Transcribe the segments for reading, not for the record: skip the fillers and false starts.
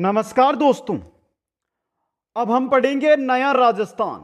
नमस्कार दोस्तों। अब हम पढ़ेंगे नया राजस्थान।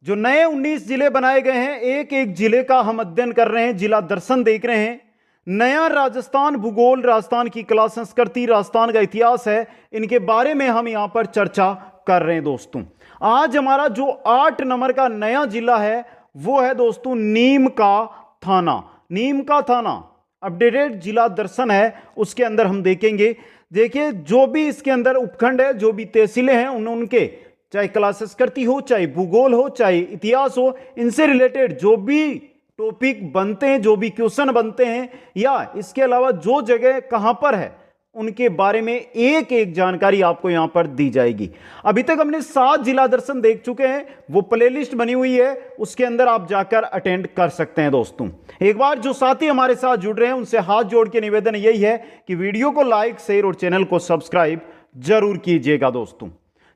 जो नए 19 जिले बनाए गए हैं, एक एक जिले का हम अध्ययन कर रहे हैं, जिला दर्शन देख रहे हैं। नया राजस्थान भूगोल, राजस्थान की कला संस्कृति, राजस्थान का इतिहास है, इनके बारे में हम यहां पर चर्चा कर रहे हैं दोस्तों। आज हमारा जो 8 नंबर का नया जिला है वो है दोस्तों नीम का थाना। नीम का थाना अपडेटेड जिला दर्शन है, उसके अंदर हम देखेंगे। देखिए, जो भी इसके अंदर उपखंड है, जो भी तहसीलें हैं, उनके चाहे कला संस्कृति हो, चाहे भूगोल हो, चाहे इतिहास हो, इनसे रिलेटेड जो भी टॉपिक बनते हैं, जो भी क्वेश्चन बनते हैं, या इसके अलावा जो जगह कहां पर है, उनके बारे में एक एक जानकारी आपको यहां पर दी जाएगी। अभी तक हमने 7 जिला दर्शन देख चुके हैं, वो प्लेलिस्ट बनी हुई है, उसके अंदर आप जाकर अटेंड कर सकते हैं दोस्तों। एक बार जो साथी हमारे साथ जुड़ रहे हैं उनसे हाथ जोड़ के निवेदन यही है कि वीडियो को लाइक, शेयर और चैनल को सब्सक्राइब जरूर कीजिएगा दोस्तों।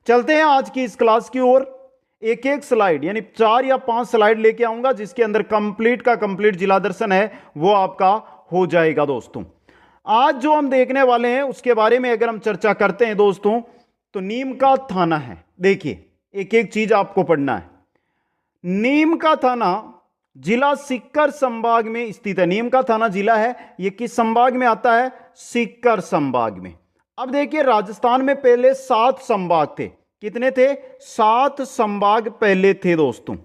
चलते हैं आज की इस क्लास की ओर। एक एक स्लाइड यानी 4 या 5 स्लाइड लेके आऊंगा, जिसके अंदर कंप्लीट का कंप्लीट जिला दर्शन है वो आपका हो जाएगा दोस्तों। आज जो हम देखने वाले हैं उसके बारे में अगर हम चर्चा करते हैं दोस्तों, तो नीम का थाना है। देखिए, एक एक चीज आपको पढ़ना है। नीम का थाना जिला सीकर संभाग में स्थित है। नीम का थाना जिला है, यह किस संभाग में आता है? सीकर संभाग में। अब देखिए, राजस्थान में पहले 7 संभाग थे। कितने थे? 7 संभाग पहले थे दोस्तों,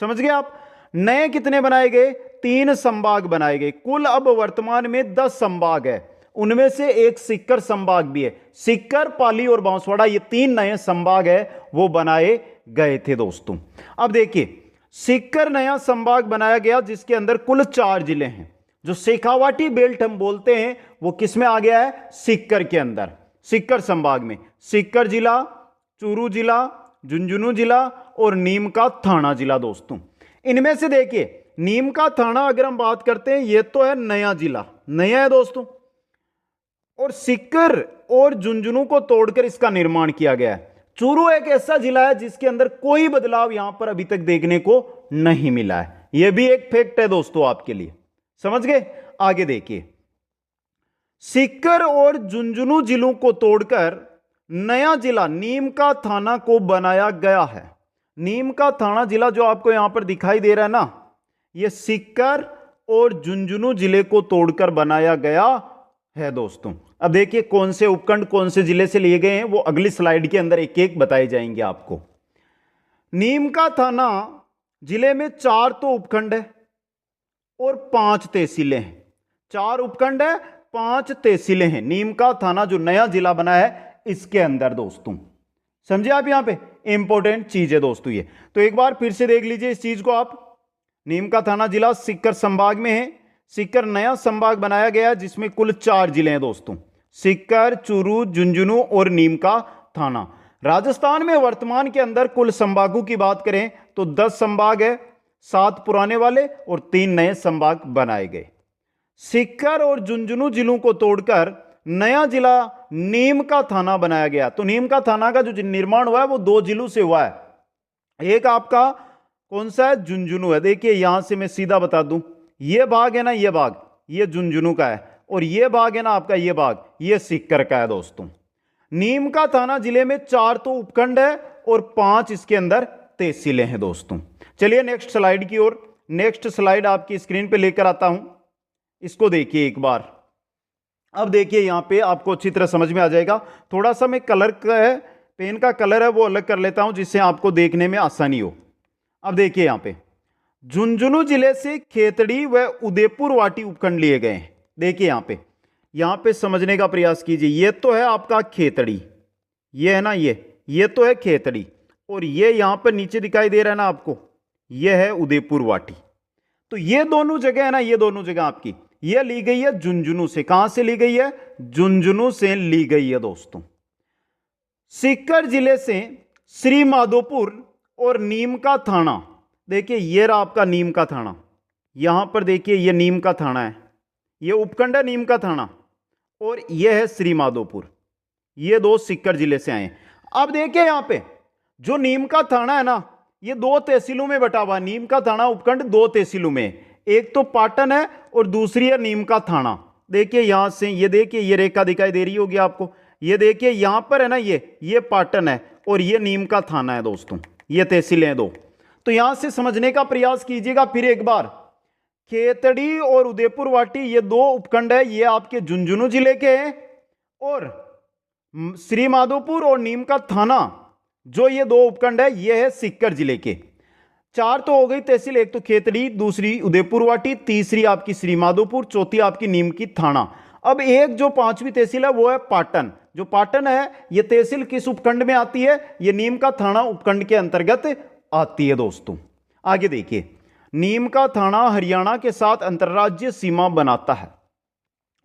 समझ गए आप। नए कितने बनाए गए? 3 संभाग बनाए गए। कुल अब वर्तमान में 10 संभाग है, उनमें से एक सीकर संभाग भी है। सीकर, पाली और बांसवाड़ा, ये 3 नए संभाग है वो बनाए गए थे दोस्तों। अब देखिए, सीकर नया संभाग बनाया गया, जिसके अंदर कुल 4 जिले हैं। जो शेखावाटी बेल्ट हम बोलते हैं वो किस में आ गया है? सीकर के अंदर, सीकर संभाग में। सीकर जिला, चूरू जिला, झुंझुनू जिला और नीम का थाना जिला दोस्तों। इनमें से देखिए, नीम का थाना अगर हम बात करते हैं, ये तो है नया जिला, नया है दोस्तों। और सीकर और झुंझुनू को तोड़कर इसका निर्माण किया गया है। चूरू एक ऐसा जिला है जिसके अंदर कोई बदलाव यहां पर अभी तक देखने को नहीं मिला है। यह भी एक फैक्ट है दोस्तों आपके लिए, समझ गए। आगे देखिए, सीकर और झुंझुनू जिलों को तोड़कर नया जिला नीम का थाना को बनाया गया है। नीम का थाना जिला जो आपको यहां पर दिखाई दे रहा है ना, यह सीकर और झुंझुनू जिले को तोड़कर बनाया गया है दोस्तों। अब देखिए, कौन से उपखंड कौन से जिले से लिए गए हैं वो अगली स्लाइड के अंदर एक एक बताए जाएंगे आपको। नीम का थाना जिले में 4 तो उपखंड है और 5 तहसीलें हैं। 4 उपखंड है, 5 तहसीलें हैं। नीम का थाना जो नया जिला बना है इसके अंदर दोस्तों, समझे आप। यहां पे इंपॉर्टेंट चीज है दोस्तों ये। तो एक बार फिर से देख लीजिए इस चीज को आप। नीम का थाना जिला सीकर संभाग में है। सीकर नया संभाग बनाया गया जिसमें कुल 4 जिले हैं दोस्तों, सीकर, चूरू, झुंझुनू और नीम का थाना। राजस्थान में वर्तमान के अंदर कुल संभागों की बात करें तो 10 संभाग है, 7 पुराने वाले और 3 नए संभाग बनाए गए। सीकर और झुंझुनू जिलों को तोड़कर नया जिला नीम का थाना बनाया गया। तो नीम का थाना का जो निर्माण हुआ है वो 2 जिलों से हुआ है। एक आपका कौन सा है? झुंझुनू है। देखिए, यहां से मैं सीधा बता दूं, ये भाग है ना, ये भाग ये झुंझुनू का है, और ये भाग है ना आपका, ये भाग ये सीकर का है दोस्तों। नीम का थाना जिले में 4 तो उपखंड है और 5 इसके अंदर तहसीलें हैं दोस्तों। चलिए नेक्स्ट स्लाइड की ओर। नेक्स्ट स्लाइड आपकी स्क्रीन पे लेकर आता हूं, इसको देखिए एक बार। अब देखिए, यहां पे आपको अच्छी तरह समझ में आ जाएगा। थोड़ा सा मैं कलर का है, पेन का कलर है वो अलग कर लेता हूं, जिससे आपको देखने में आसानी हो। अब देखिए, यहां पे झुंझुनू जिले से खेतड़ी व उदयपुर वाटी उपखंड लिए गए हैं। देखिए यहां पे समझने का प्रयास कीजिए। ये तो है आपका खेतड़ी, ये है ना, ये तो है खेतड़ी, और ये यहां पर नीचे दिखाई दे रहा है ना आपको, ये है उदयपुर वाटी। तो ये दोनों जगह है ना, ये दोनों जगह आपकी ये ली गई है झुंझुनू से। कहां से ली गई है? झुंझुनू से ली गई है दोस्तों। सीकर जिले से श्री माधोपुर और नीम का थाना, देखिए ये रहा आपका नीम का थाना। यहां पर देखिए, ये नीम का थाना है, ये उपखंड है नीम का थाना, और ये है श्री माधोपुर। ये 2 सीकर जिले से आए हैं। अब देखिए, यहां पे जो नीम का थाना है ना, ये 2 तहसीलों में बटा हुआ। नीम का थाना उपखंड 2 तहसीलों में, एक तो पाटन है और दूसरी है नीम का थाना। देखिए यहां से, ये देखिए ये रेखा दिखाई दे रही होगी आपको, ये देखिए यहां पर है ना, ये पाटन है और ये नीम का थाना है दोस्तों, ये तहसीलें दो। तो यहां से समझने का प्रयास कीजिएगा फिर एक बार। खेतड़ी और उदयपुर वाटी ये दो उपखंड है, ये आपके झुंझुनू जिले के हैं। और श्री माधोपुर और नीम का थाना जो ये दो उपखंड है, ये है सीकर जिले के। चार तो हो गई तहसील, एक तो खेतड़ी, दूसरी उदयपुर वाटी, तीसरी आपकी श्री माधोपुर, चौथी आपकी नीम की थाना। अब एक जो पांचवी तहसील है वो है पाटन। जो पाटन है ये तहसील किस उपखंड में आती है? ये नीम का थाना उपखंड के अंतर्गत आती है दोस्तों। आगे देखिए, नीम का थाना हरियाणा के साथ अंतर्राज्यीय सीमा बनाता है।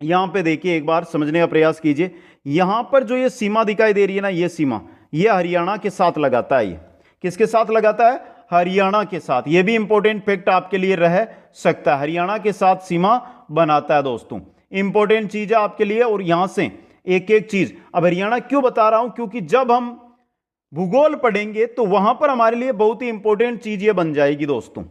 यहां पे देखिए एक बार समझने का प्रयास कीजिए। यहां पर जो ये सीमा दिखाई दे रही है ना, ये सीमा ये हरियाणा के साथ लगाता है। ये किसके साथ लगाता है? हरियाणा के साथ। ये भी इंपॉर्टेंट फैक्ट आपके लिए रह सकता है, हरियाणा के साथ सीमा बनाता है दोस्तों। इंपॉर्टेंट चीज है आपके लिए। और यहां से एक एक चीज, अब हरियाणा क्यों बता रहा हूं? क्योंकि जब हम भूगोल पढ़ेंगे तो वहां पर हमारे लिए बहुत ही इंपॉर्टेंट चीज ये बन जाएगी दोस्तों।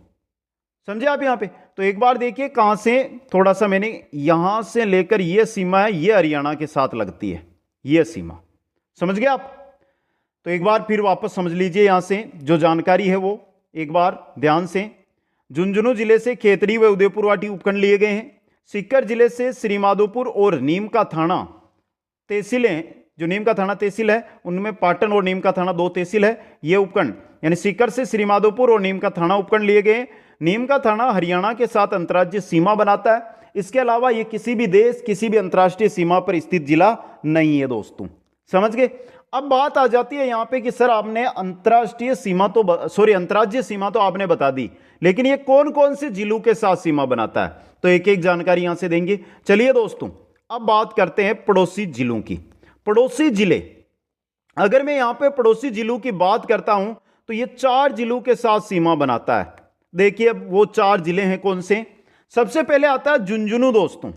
समझे आप यहां पे? तो एक बार देखिए कहां से, थोड़ा सा मैंने यहां से लेकर ये सीमा है, ये हरियाणा के साथ लगती है, ये सीमा। समझ गए आप? तो एक बार फिर वापस समझ लीजिए, यहां से जो जानकारी है वो एक बार ध्यान से। झुंझुनू जिले से खेतड़ी व उदयपुर वाटी उपखंड लिए गए हैं। सीकर जिले से श्री माधोपुर और नीम का थाना तहसीलें, जो नीम का थाना तहसील है उनमें पाटन और नीम का थाना दो तहसील है, ये उपखंड यानी सीकर से श्री माधोपुर और नीम का थाना उपखंड लिए गए। नीम का थाना हरियाणा के साथ अंतर्राज्यीय सीमा बनाता है। इसके अलावा ये किसी भी देश, किसी भी अंतर्राष्ट्रीय सीमा पर स्थित जिला नहीं है दोस्तों। समझ गए? अब बात आ जाती है यहां पे कि सर आपने अंतर्राष्ट्रीय सीमा तो अंतर्राज्यीय सीमा तो आपने बता दी, लेकिन ये कौन कौन से जिलों के साथ सीमा बनाता है? तो एक एक जानकारी यहां से देंगे। चलिए दोस्तों, अब बात करते हैं पड़ोसी जिलों की। पड़ोसी जिले, अगर मैं यहां पे पड़ोसी जिलों की बात करता हूं तो ये 4 जिलों के साथ सीमा बनाता है। देखिए अब वो 4 जिले हैं कौन से? सबसे पहले आता है झुंझुनू दोस्तों।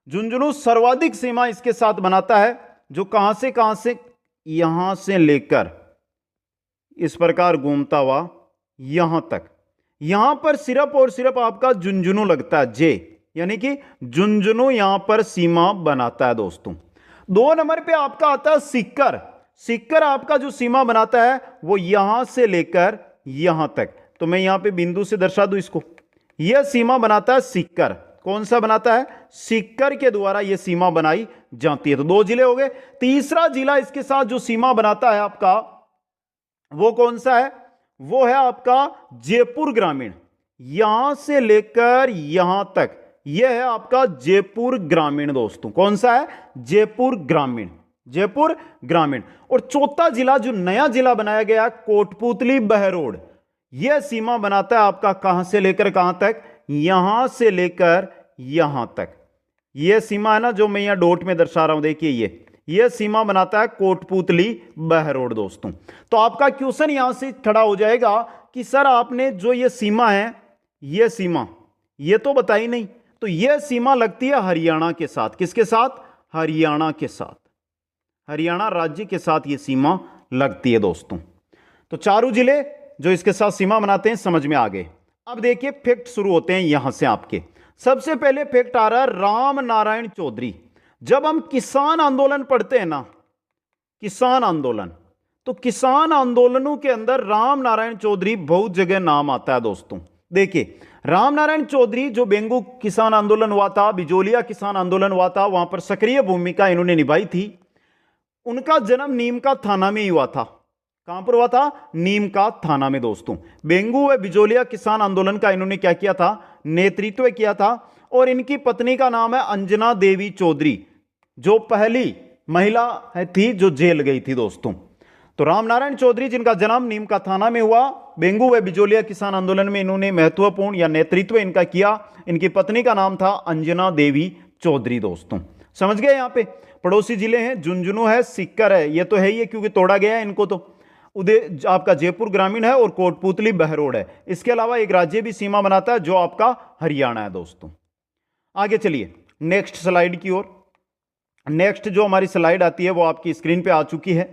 झुंझुनू सर्वाधिक सीमा इसके साथ बनाता है, जो कहां से यहां से लेकर इस प्रकार घूमता हुआ यहां तक। यहां पर सिर्फ और सिर्फ आपका झुंझुनू लगता है, जे, यानी कि झुंझुनू यहां पर सीमा बनाता है दोस्तों। 2 नंबर पे आपका आता है सीकर। सीकर आपका जो सीमा बनाता है वो यहां से लेकर यहां तक। तो मैं यहां पे बिंदु से दर्शा दूं इसको, यह सीमा बनाता है सीकर। कौन सा बनाता है? सीकर के द्वारा यह सीमा बनाई जाती है। तो 2 जिले हो गए। तीसरा जिला इसके साथ जो सीमा बनाता है आपका, वो कौन सा है? वो है आपका जयपुर ग्रामीण। यहां से लेकर यहां तक यह है आपका जयपुर ग्रामीण दोस्तों। कौन सा है? जयपुर ग्रामीण। जयपुर ग्रामीण। और चौथा जिला जो नया जिला बनाया गया, कोटपुतली बहरोड, यह सीमा बनाता है आपका कहां से लेकर कहां तक? यहां से लेकर यहां तक। यह सीमा है ना जो मैं यहां डॉट में दर्शा रहा हूं, देखिए यह सीमा बनाता है कोटपुतली बहरोड दोस्तों। तो आपका क्वेश्चन यहां से खड़ा हो जाएगा कि सर आपने जो यह सीमा है, यह सीमा यह तो बताई नहीं, तो यह सीमा लगती है हरियाणा के साथ। किसके साथ? हरियाणा के साथ। हरियाणा राज्य के साथ यह सीमा लगती है दोस्तों। तो 4 जिले जो इसके साथ सीमा बनाते हैं, समझ में आ गए। अब देखिए फैक्ट शुरू होते हैं यहां से आपके। सबसे पहले फैक्ट आ रहा है राम नारायण चौधरी। जब हम किसान आंदोलन पढ़ते हैं ना, किसान आंदोलन, तो किसान आंदोलनों के अंदर राम नारायण चौधरी बहुत जगह नाम आता है दोस्तों। देखिए राम नारायण चौधरी, जो बेंगू किसान आंदोलन हुआ था, बिजोलिया किसान आंदोलन हुआ था, वहां पर सक्रिय भूमिका इन्होंने निभाई थी। उनका जन्म नीम का थाना में ही हुआ था। कहां पर हुआ था? नीम का थाना में दोस्तों। बेंगू व बिजोलिया किसान आंदोलन का इन्होंने क्या किया था? नेतृत्व किया था। और इनकी पत्नी का नाम है अंजना देवी चौधरी, जो पहली महिला थी जो जेल गई थी दोस्तों। तो रामनारायण चौधरी जिनका जन्म नीम का थाना में हुआ, बेंगू व बिजोलिया किसान आंदोलन में इन्होंने महत्वपूर्ण या नेतृत्व इनका किया। इनकी पत्नी का नाम था अंजना देवी चौधरी दोस्तों। समझ गए? यहां पे पड़ोसी जिले हैं, झुंझुनू है, सीकर है, ये तो है ही है क्योंकि तोड़ा गया है इनको। तो उदय आपका जयपुर ग्रामीण है और कोटपुतली बहरोड है। इसके अलावा एक राज्य भी सीमा बनाता है जो आपका हरियाणा है दोस्तों। आगे चलिए नेक्स्ट स्लाइड की ओर। नेक्स्ट जो हमारी स्लाइड आती है वो आपकी स्क्रीन पे आ चुकी है।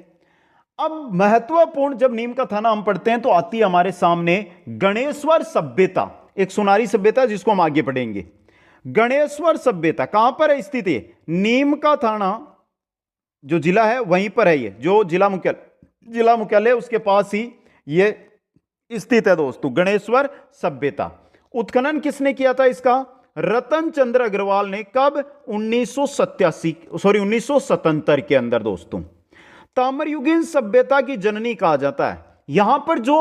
अब महत्वपूर्ण जब नीम का थाना हम पढ़ते हैं तो आती है हमारे सामने गणेश्वर सभ्यता, एक सुनारी सभ्यता जिसको हम आगे पढ़ेंगे। गणेश्वर सभ्यता कहां पर है स्थित है? नीम का थाना जो जिला है वहीं पर है, ये जो जिला मुख्यालय उसके पास ही ये स्थित है दोस्तों, गणेश्वर सभ्यता। उत्खनन किसने किया था इसका? रतन चंद्र अग्रवाल ने। कब? 1977 के अंदर दोस्तों। ताम्रयुगीन सभ्यता की जननी कहा जाता है। यहां पर जो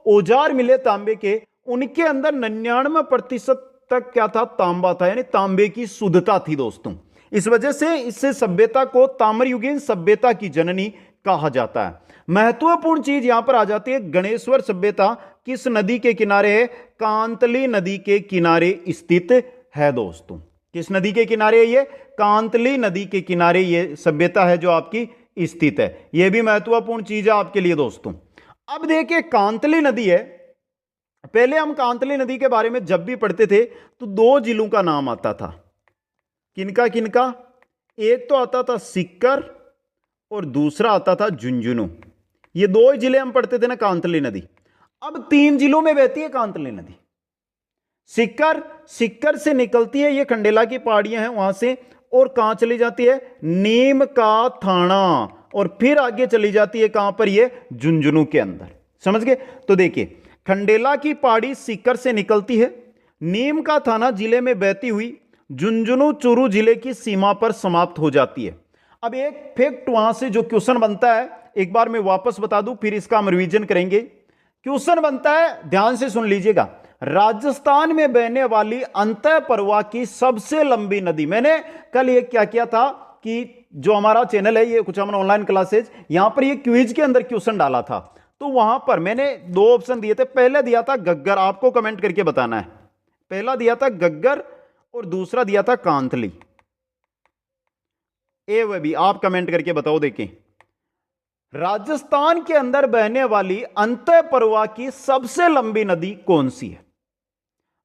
औजार मिले तांबे के, उनके अंदर 99% तक क्या था? तांबा था, यानी तांबे की शुद्धता थी दोस्तों। इस वजह से इससे सभ्यता को ताम्रयुगीन सभ्यता की जननी कहा जाता है। महत्वपूर्ण चीज यहां पर आ जाती है, गणेश्वर सभ्यता किस नदी के किनारे है? कांतली नदी के किनारे स्थित है दोस्तों। किस नदी के किनारे है ये? कांतली नदी के किनारे ये सभ्यता है जो आपकी स्थित है। यह भी महत्वपूर्ण चीज है आपके लिए दोस्तों। अब देखिए, कांतली नदी है। पहले हम कांतली नदी के बारे में जब भी पढ़ते थे तो दो जिलों का नाम आता था। किनका किनका? एक तो आता था सीकर और दूसरा आता था झुंझुनू। ये दो जिले हम पढ़ते थे ना, कांतली नदी। अब 3 जिलों में बहती है कांतली नदी। सिक्कर से निकलती है, ये खंडेला की पहाड़ियां हैं वहां से, और कहां चली जाती है? नीम का थाना, और फिर आगे चली जाती है कहां पर? ये झुंझुनू के अंदर। समझ गए? तो देखिए, खंडेला की पहाड़ी सिक्कर से निकलती है, नीम का थाना जिले में बहती हुई झुंझुनू चूरू जिले की सीमा पर समाप्त हो जाती है। अब एक फैक्ट वहां से जो क्वेश्चन बनता है, एक बार मैं वापस बता दूं, फिर इसका हम रिवीजन करेंगे। क्वेश्चन बनता है, ध्यान से सुन लीजिएगा। राजस्थान में बहने वाली अंतःपरवा की सबसे लंबी नदी। मैंने कल ये क्या किया था कि जो हमारा चैनल है, ये कुछ हमने ऑनलाइन क्लासेज, यहां पर ये क्विज के अंदर क्वेश्चन डाला था, तो वहां पर मैंने 2 ऑप्शन दिए थे। पहले दिया था गग्गर, आपको कमेंट करके बताना है। पहला दिया था गग्गर और दूसरा दिया था कांतली। ए व बी आप कमेंट करके बताओ। देखें, राजस्थान के अंदर बहने वाली अंतःपरवा की सबसे लंबी नदी कौन सी है?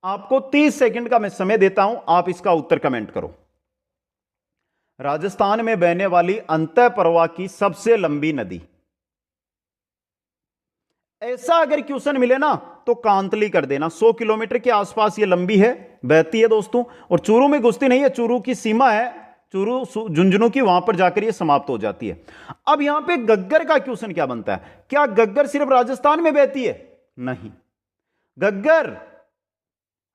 आपको 30 सेकंड का मैं समय देता हूं, आप इसका उत्तर कमेंट करो। राजस्थान में बहने वाली अंतःपरवा की सबसे लंबी नदी। ऐसा अगर क्वेश्चन मिले ना तो कांतली कर देना। 100 किलोमीटर के आसपास ये लंबी है, बहती है दोस्तों, और चूरू में घुसती नहीं है। चूरू की सीमा है, चूरू झुंझुनू की, वहां पर जाकर ये समाप्त हो जाती है। अब यहां पे गग्गर का क्वेश्चन क्या बनता है? क्या गग्गर सिर्फ राजस्थान में बहती है? नहीं, गग्गर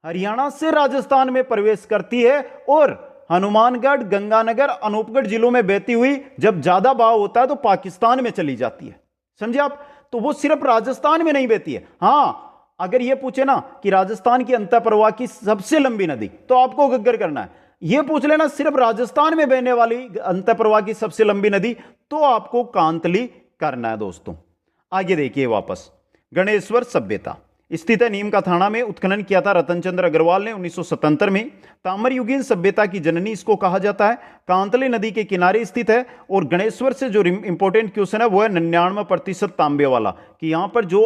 हरियाणा से राजस्थान में प्रवेश करती है और हनुमानगढ़, गंगानगर, अनूपगढ़ जिलों में बहती हुई जब ज्यादा बहाव होता है तो पाकिस्तान में चली जाती है। समझे आप? तो वो सिर्फ राजस्थान में नहीं बहती है। हां, अगर ये पूछे ना कि राजस्थान की अंतःपरवा की सबसे लंबी नदी, तो आपको गग्गर करना है। ये पूछ लेना सिर्फ राजस्थान में बहने वाली अंतःपरवा की सबसे लंबी नदी, तो आपको कांतली करना है दोस्तों। आगे देखिए, वापस गणेश्वर सभ्यता स्थित है नीम का थाना में। उत्खनन किया था रतनचंद्र अग्रवाल ने 1977 में। ताम्रयुगीन सभ्यता की जननी इसको कहा जाता है। कांतली नदी के किनारे स्थित है। और गणेश्वर से जो इंपॉर्टेंट क्वेश्चन है वो है 99% तांबे वाला, कि यहां पर जो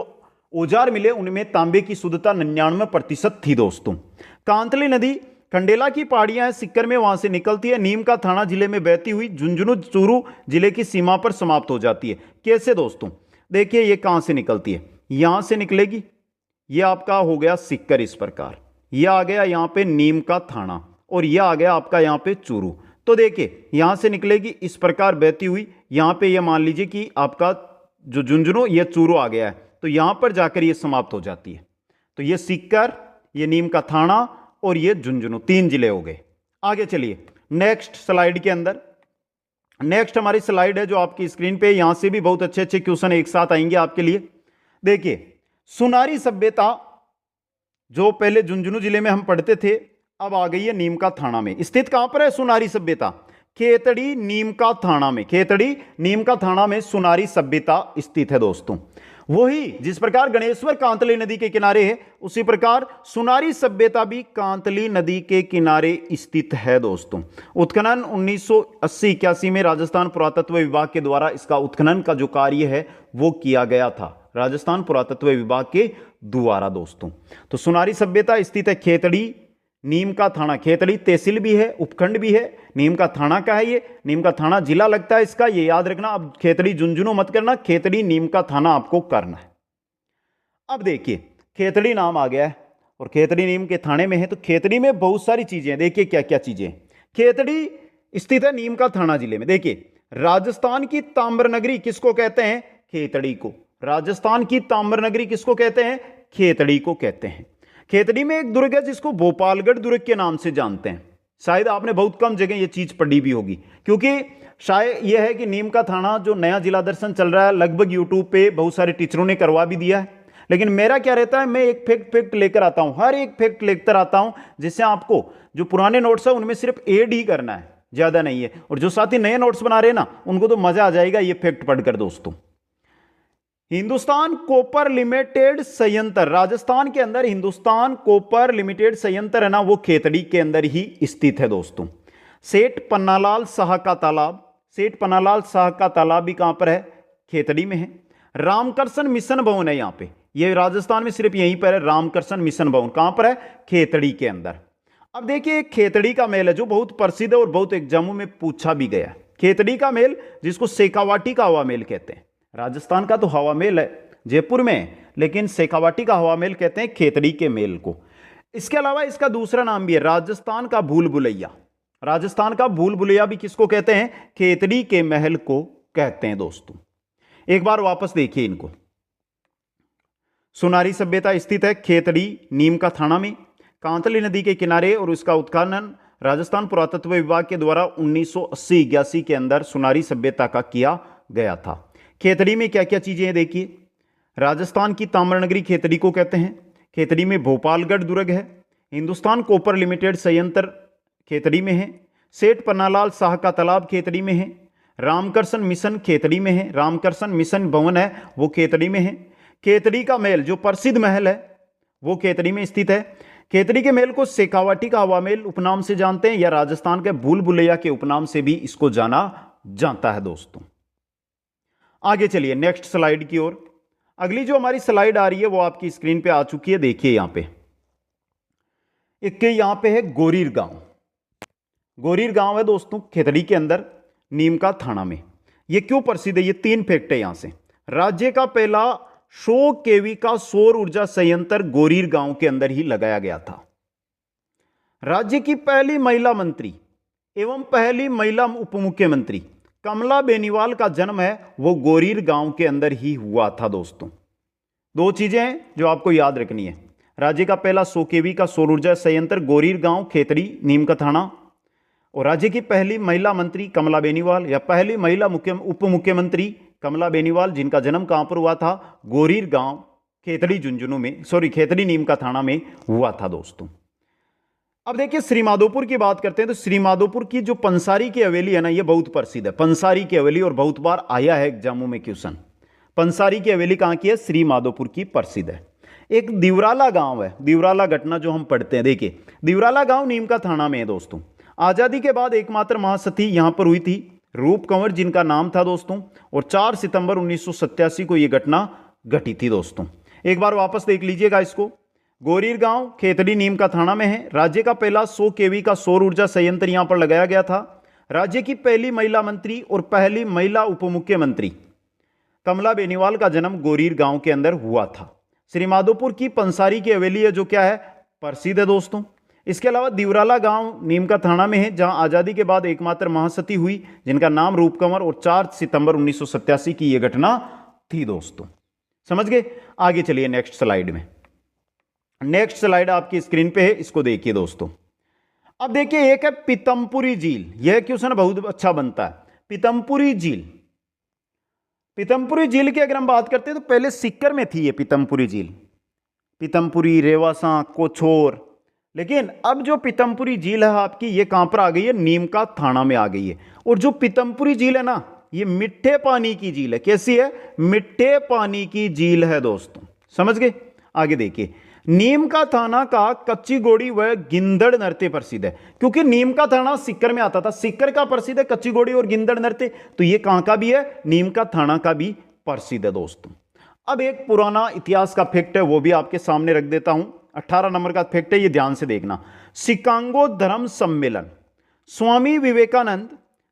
औजार मिले उनमें तांबे की शुद्धता 99% थी दोस्तों। कांतली नदी खंडेला की पहाड़ियां हैं सिक्कर में, वहां से निकलती है, नीम का थाना जिले में बहती हुई झुंझुनू चूरू जिले की सीमा पर समाप्त हो जाती है। कैसे दोस्तों? देखिए, ये कहां से निकलती है? यहां से निकलेगी, ये आपका हो गया सिक्कर इस प्रकार, यह आ गया यहां पे नीम का थाना, और यह आ गया आपका यहां पे चूरू। तो देखिए, यहां से निकलेगी इस प्रकार बहती हुई, यहां पे यह मान लीजिए कि आपका जो झुंझुनू, यह चूरू आ गया है, तो यहां पर जाकर यह समाप्त हो जाती है। तो यह सिक्कर, यह नीम का थाना और यह झुंझुनू, 3 जिले हो गए। आगे चलिए नेक्स्ट स्लाइड के अंदर। नेक्स्ट हमारी स्लाइड है जो आपकी स्क्रीन पे, यहां से भी बहुत अच्छे अच्छे क्वेश्चन एक साथ आएंगे आपके लिए। देखिए, सुनारी सभ्यता जो पहले झुंझुनू जिले में हम पढ़ते थे, अब आ गई है नीम का थाना में। स्थित कहां पर है सुनारी सभ्यता? खेतड़ी नीम का थाना में। खेतड़ी नीम का थाना में सुनारी सभ्यता स्थित है दोस्तों। वही जिस प्रकार गणेश्वर कांतली नदी के किनारे है, उसी प्रकार सुनारी सभ्यता भी कांतली नदी के किनारे स्थित है दोस्तों। उत्खनन 1980-81 में राजस्थान पुरातत्व विभाग के द्वारा इसका उत्खनन का जो कार्य है वो किया गया था, राजस्थान पुरातत्व विभाग के द्वारा दोस्तों। तो सुनारी सभ्यता स्थित है खेतड़ी नीम का थाना। खेतड़ी तहसील भी है, उपखंड भी है। नीम का थाना का है, ये नीम का थाना जिला लगता है इसका, ये याद रखना। अब खेतड़ी झुंझुनू मत करना, खेतड़ी नीम का थाना आपको करना है। अब देखिए, खेतड़ी नाम आ गया है और खेतड़ी नीम के थाने में है, तो खेतड़ी में बहुत सारी चीजें हैं। देखिए क्या क्या चीजें। खेतड़ी स्थित है नीम का थाना जिले में। देखिए, राजस्थान की ताम्रनगरी किसको कहते हैं? खेतड़ी को। राजस्थान की ताम्रनगरी किसको कहते हैं? खेतड़ी को कहते हैं। खेतड़ी में एक दुर्ग है जिसको भोपालगढ़ दुर्ग के नाम से जानते हैं। शायद आपने बहुत कम जगह यह चीज पढ़ी भी होगी, क्योंकि शायद यह है कि नीम का थाना जो नया जिला दर्शन चल रहा है, लगभग यूट्यूब पे बहुत सारे टीचरों ने करवा भी दिया है। लेकिन मेरा क्या रहता है, मैं एक फैक्ट लेकर आता हूं, हर एक फैक्ट लेकर आता हूं, जिससे आपको जो पुराने नोट्स है उनमें सिर्फ एड ही करना है, ज्यादा नहीं है। और जो साथी नए नोट्स बना रहे हैं ना, उनको तो मजा आ जाएगा ये फैक्ट पढ़कर दोस्तों। हिंदुस्तान कॉपर लिमिटेड संयंत्र, राजस्थान के अंदर हिंदुस्तान कॉपर लिमिटेड संयंत्र है ना, वो खेतड़ी के अंदर ही स्थित है दोस्तों। सेठ पन्नालाल शाह का तालाब, सेठ पन्नालाल शाह का तालाब भी कहां पर है? खेतड़ी में है। रामकृष्ण मिशन भवन है यहां पे, ये राजस्थान में सिर्फ यहीं पर है। रामकृष्ण मिशन भवन कहां पर है? खेतड़ी के अंदर। अब देखिए, खेतड़ी का मेल है जो बहुत प्रसिद्ध है और बहुत एग्जामों में पूछा भी गया। खेतड़ी का मेल जिसको शेखावाटी का हवा मेल कहते हैं। राजस्थान का तो हवा मेल है जयपुर में, लेकिन शेखावाटी का हवा मेल कहते हैं खेतड़ी के मेल को। इसके अलावा इसका दूसरा नाम भी है राजस्थान का भूल भुलैया। राजस्थान का भूल भुलैया भी किसको कहते हैं? खेतड़ी के महल को कहते हैं दोस्तों। एक बार वापस देखिए इनको। सुनारी सभ्यता स्थित है खेतड़ी नीम का थाना में, कांतली नदी के किनारे, और इसका उत्खनन राजस्थान पुरातत्व विभाग के द्वारा 1980-81 के अंदर सुनारी सभ्यता का किया गया था। खेतड़ी में क्या क्या चीजें हैं देखिए। राजस्थान की ताम्रनगरी खेतड़ी को कहते हैं। खेतड़ी में भोपालगढ़ दुर्ग है। हिंदुस्तान कॉपर लिमिटेड संयंत्र खेतड़ी में है। सेठ पन्नालाल शाह का तालाब खेतड़ी में है। रामकृष्ण मिशन खेतड़ी में है। रामकृष्ण मिशन भवन है वो खेतड़ी में है। खेतड़ी का महल जो प्रसिद्ध महल है वो खेतड़ी में स्थित है। खेतड़ी के महल को शेखावाटी का हवा महल उपनाम से जानते हैं, या राजस्थान के भूल भुलैया के उपनाम से भी इसको जाना जाता है दोस्तों। आगे चलिए नेक्स्ट स्लाइड की ओर। अगली जो हमारी स्लाइड आ रही है वो आपकी स्क्रीन पे आ चुकी है, देखिए यहां पे एक यहां पे है गोरीर गांव। गोरीर गांव है दोस्तों खेतड़ी के अंदर नीम का थाना में। ये क्यों प्रसिद्ध है? ये 3 फैक्ट है यहां से। राज्य का पहला 100 केवी का सौर ऊर्जा संयंत्र गोरीर गांव के अंदर ही लगाया गया था। राज्य की पहली महिला मंत्री एवं पहली महिला उप मुख्यमंत्री कमला बेनीवाल का जन्म है वो गोरीर गांव के अंदर ही हुआ था दोस्तों। 2 चीजें हैं जो आपको याद रखनी है। राज्य का पहला 100 केवी का सौर ऊर्जा संयंत्र गोरीर गांव खेतड़ी नीम का थाना, और राज्य की पहली महिला मंत्री कमला बेनीवाल या पहली महिला उप मुख्यमंत्री कमला बेनीवाल, जिनका जन्म कहां पर हुआ था? गोरीर गांव खेतड़ी झुंझुनू में, खेतड़ी नीम का थाना में हुआ था दोस्तों। अब देखिए श्रीमाधोपुर की बात करते हैं तो श्रीमाधोपुर की जो पंसारी की हवेली है ना, ये बहुत प्रसिद्ध है। पंसारी की हवेली, और बहुत बार आया है एग्जामों में क्वेश्चन। पंसारी की हवेली कहां की है? श्रीमाधोपुर की प्रसिद्ध है। एक दिवराला गांव है, दिवराला घटना जो हम पढ़ते हैं, देखिए दिवराला गांव नीम का थाना में है दोस्तों। आजादी के बाद एकमात्र महासती यहां पर हुई थी, रूप कंवर जिनका नाम था दोस्तों, और 4 सितंबर 1987 को यह घटना घटी थी दोस्तों। एक बार वापस देख लीजिएगा इसको। गोरीर गांव खेतड़ी नीम का थाना में है। राज्य का पहला 100 केवी का सौर ऊर्जा संयंत्र यहां पर लगाया गया था। राज्य की पहली महिला मंत्री और पहली महिला उप मुख्यमंत्री कमला बेनीवाल का जन्म गोरीर गांव के अंदर हुआ था। श्रीमाधोपुर की पंसारी की हवेली है जो क्या है? प्रसिद्ध है दोस्तों। इसके अलावा दिवराला गांव नीम का थाना में है जहां आजादी के बाद एकमात्र महासती हुई जिनका नाम रूप कंवर, और 4 सितंबर 1987 की यह घटना थी दोस्तों। समझ गए? आगे चलिए नेक्स्ट स्लाइड में। नेक्स्ट स्लाइड आपकी स्क्रीन पे है, इसको देखिए दोस्तों। अब देखिए एक है पीतमपुरी झील। यह क्वेश्चन बहुत अच्छा बनता है। पीतमपुरी झील, पीतमपुरी झील की अगर हम बात करते हैं तो पहले सीकर में थी ये पीतमपुरी झील, पीतमपुरी, रेवासा, कोछोर। लेकिन अब जो पीतमपुरी झील है आपकी, ये कहां पर आ गई है? नीम का थाना में आ गई है। और जो पीतमपुरी झील है ना, ये मिठे पानी की झील है। कैसी है? मिठे पानी की झील है दोस्तों। समझ गए? आगे देखिए, नीम का थाना का कच्ची गोड़ी व गिंदड़ नृत्य प्रसिद्ध है, क्योंकि नीम का थाना सीकर में आता था। सीकर का प्रसिद्ध है कच्ची गोड़ी और गिंदड़ नृत्य, तो ये कहां का भी है? नीम का थाना का भी प्रसिद्ध है दोस्तों। अब एक पुराना इतिहास का फैक्ट है वो भी आपके सामने रख देता हूं। 18 नंबर का फैक्ट है, ये ध्यान से देखना। शिकागो धर्म सम्मेलन, स्वामी विवेकानंद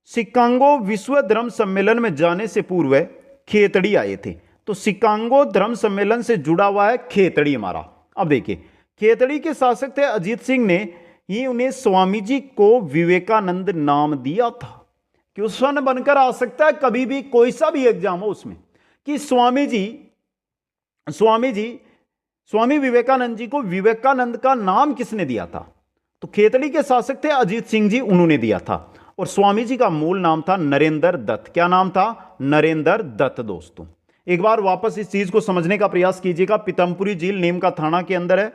शिकागो विश्व धर्म सम्मेलन में जाने से पूर्व खेतड़ी आए थे। तो शिकागो धर्म सम्मेलन से जुड़ा हुआ है खेतड़ी हमारा। अब देखिए, खेतड़ी के शासक थे अजीत सिंह ने ही उन्हें स्वामी जी को विवेकानंद नाम दिया था। क्वेश्चन बनकर आ सकता है कभी भी, कोई सा भी एग्जाम हो उसमें, कि स्वामी विवेकानंद जी को विवेकानंद का नाम किसने दिया था? तो खेतड़ी के शासक थे अजीत सिंह जी, उन्होंने दिया था। और स्वामी जी का मूल नाम था नरेंद्र दत्त। क्या नाम था? नरेंद्र दत्त। दोस्तों एक बार वापस इस चीज को समझने का प्रयास कीजिएगा। पीतमपुरी झील नीम का थाना के अंदर है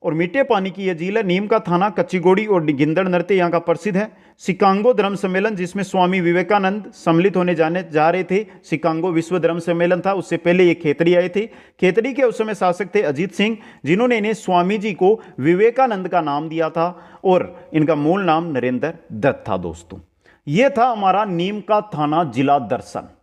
और मीठे पानी की यह झील है। नीम का थाना, कच्चीगोड़ी और गिंदड़ नृत्य यहाँ का प्रसिद्ध है। शिकागो धर्म सम्मेलन जिसमें स्वामी विवेकानंद सम्मिलित होने जा रहे थे, शिकागो विश्व धर्म सम्मेलन था, उससे पहले ये खेतड़ी आए थे। खेतड़ी के उस समय शासक थे अजीत सिंह, जिन्होंने इन्हें स्वामी जी को विवेकानंद का नाम दिया था और इनका मूल नाम नरेंद्र दत्त था। दोस्तों यह था हमारा नीम का थाना जिला दर्शन।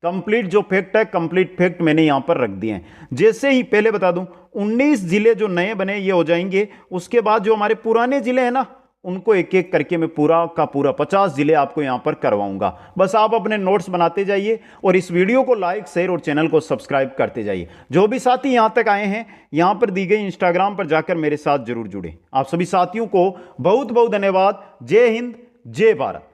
कंप्लीट जो फैक्ट है, कंप्लीट फैक्ट मैंने यहां पर रख दिए हैं। जैसे ही पहले बता दूं 19 जिले जो नए बने ये हो जाएंगे, उसके बाद जो हमारे पुराने जिले हैं ना उनको एक एक करके मैं पूरा का पूरा 50 जिले आपको यहां पर करवाऊंगा। बस आप अपने नोट्स बनाते जाइए और इस वीडियो को लाइक, शेयर और चैनल को सब्सक्राइब करते जाइए। जो भी साथी यहां तक आए हैं, यहां पर दी गई इंस्टाग्राम पर जाकर मेरे साथ जरूर जुड़े। आप सभी साथियों को बहुत बहुत धन्यवाद। जय हिंद, जय भारत।